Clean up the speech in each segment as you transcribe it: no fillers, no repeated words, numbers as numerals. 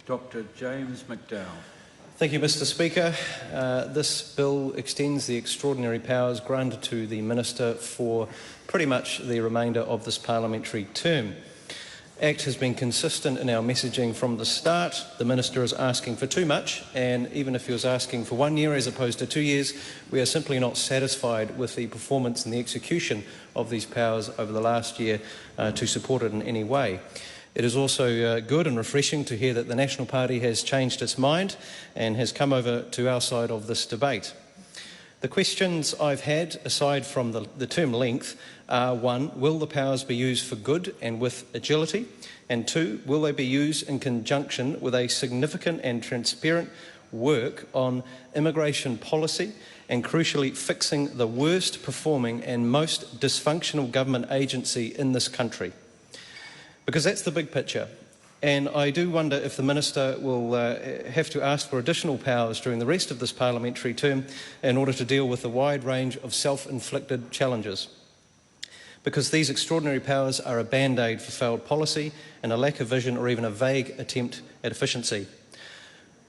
Dr. James McDowell. Thank you, Mr. Speaker. This bill extends the extraordinary powers granted to the Minister for pretty much the remainder of this parliamentary term. ACT has been consistent in our messaging from the start. The Minister is asking for too much, and even if he was asking for 1 year as opposed to 2 years, we are simply not satisfied with the performance and the execution of these powers over the last year to support it in any way. It is also good and refreshing to hear that the National Party has changed its mind and has come over to our side of this debate. The questions I've had, aside from the term length, are 1, will the powers be used for good and with agility? And 2, will they be used in conjunction with a significant and transparent work on immigration policy and, crucially, fixing the worst performing and most dysfunctional government agency in this country? Because that's the big picture. And I do wonder if the Minister will have to ask for additional powers during the rest of this parliamentary term in order to deal with the wide range of self-inflicted challenges. Because these extraordinary powers are a band-aid for failed policy and a lack of vision or even a vague attempt at efficiency.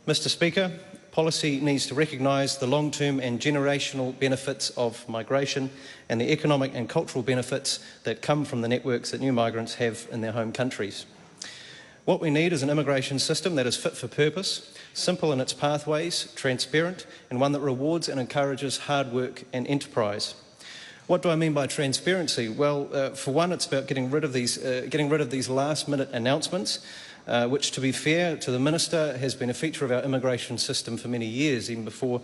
Mr. Speaker, policy needs to recognise the long-term and generational benefits of migration and the economic and cultural benefits that come from the networks that new migrants have in their home countries. What we need is an immigration system that is fit for purpose, simple in its pathways, transparent, and one that rewards and encourages hard work and enterprise. What do I mean by transparency? Well, for one, it's about getting rid of these last-minute announcements, which, to be fair to the Minister, has been a feature of our immigration system for many years, even before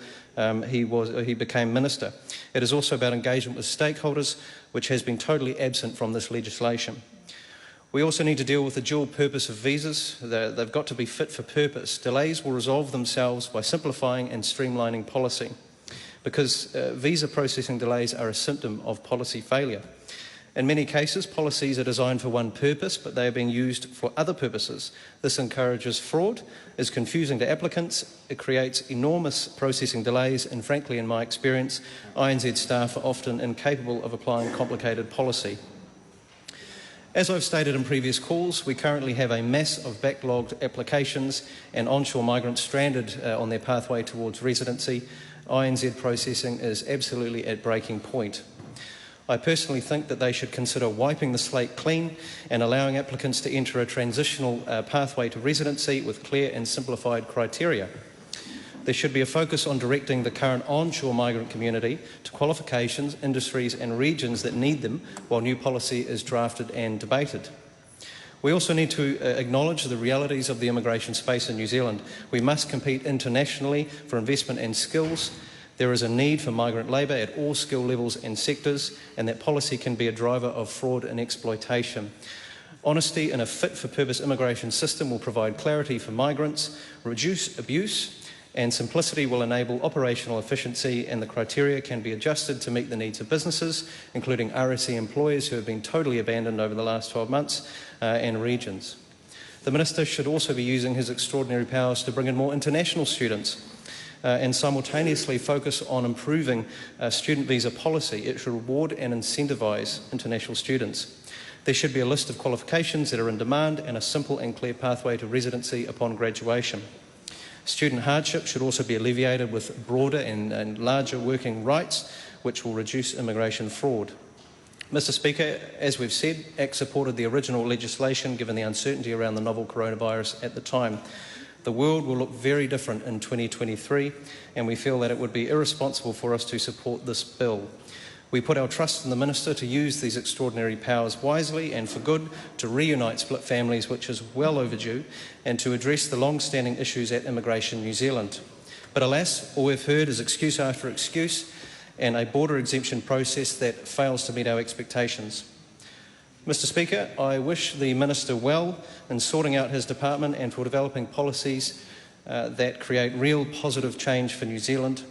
he became Minister. It is also about engagement with stakeholders, which has been totally absent from this legislation. We also need to deal with the dual purpose of visas. They've got to be fit for purpose. Delays will resolve themselves by simplifying and streamlining policy, because visa processing delays are a symptom of policy failure. In many cases, policies are designed for one purpose, but they are being used for other purposes. This encourages fraud, is confusing to applicants, it creates enormous processing delays, and frankly, in my experience, INZ staff are often incapable of applying complicated policy. As I've stated in previous calls, we currently have a mass of backlogged applications and onshore migrants stranded on their pathway towards residency. INZ processing is absolutely at breaking point. I personally think that they should consider wiping the slate clean and allowing applicants to enter a transitional pathway to residency with clear and simplified criteria. There should be a focus on directing the current onshore migrant community to qualifications, industries and regions that need them while new policy is drafted and debated. We also need to acknowledge the realities of the immigration space in New Zealand. We must compete internationally for investment and skills. There is a need for migrant labour at all skill levels and sectors, and that policy can be a driver of fraud and exploitation. Honesty in a fit-for-purpose immigration system will provide clarity for migrants, reduce abuse, and simplicity will enable operational efficiency, and the criteria can be adjusted to meet the needs of businesses, including RSE employers who have been totally abandoned over the last 12 months, and regions. The Minister should also be using his extraordinary powers to bring in more international students and simultaneously focus on improving student visa policy. It should reward and incentivise international students. There should be a list of qualifications that are in demand and a simple and clear pathway to residency upon graduation. Student hardship should also be alleviated with broader and larger working rights, which will reduce immigration fraud. Mr. Speaker, as we've said, ACT supported the original legislation given the uncertainty around the novel coronavirus at the time. The world will look very different in 2023, and we feel that it would be irresponsible for us to support this bill. We put our trust in the Minister to use these extraordinary powers wisely and for good to reunite split families, which is well overdue, and to address the long-standing issues at Immigration New Zealand. But alas, all we've heard is excuse after excuse and a border exemption process that fails to meet our expectations. Mr. Speaker, I wish the Minister well in sorting out his department and for developing policies that create real positive change for New Zealand.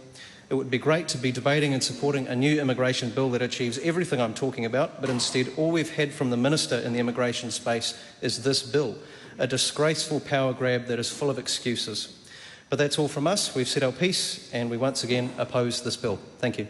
It would be great to be debating and supporting a new immigration bill that achieves everything I'm talking about, but instead all we've had from the Minister in the immigration space is this bill, a disgraceful power grab that is full of excuses. But that's all from us. We've said our piece and we once again oppose this bill. Thank you.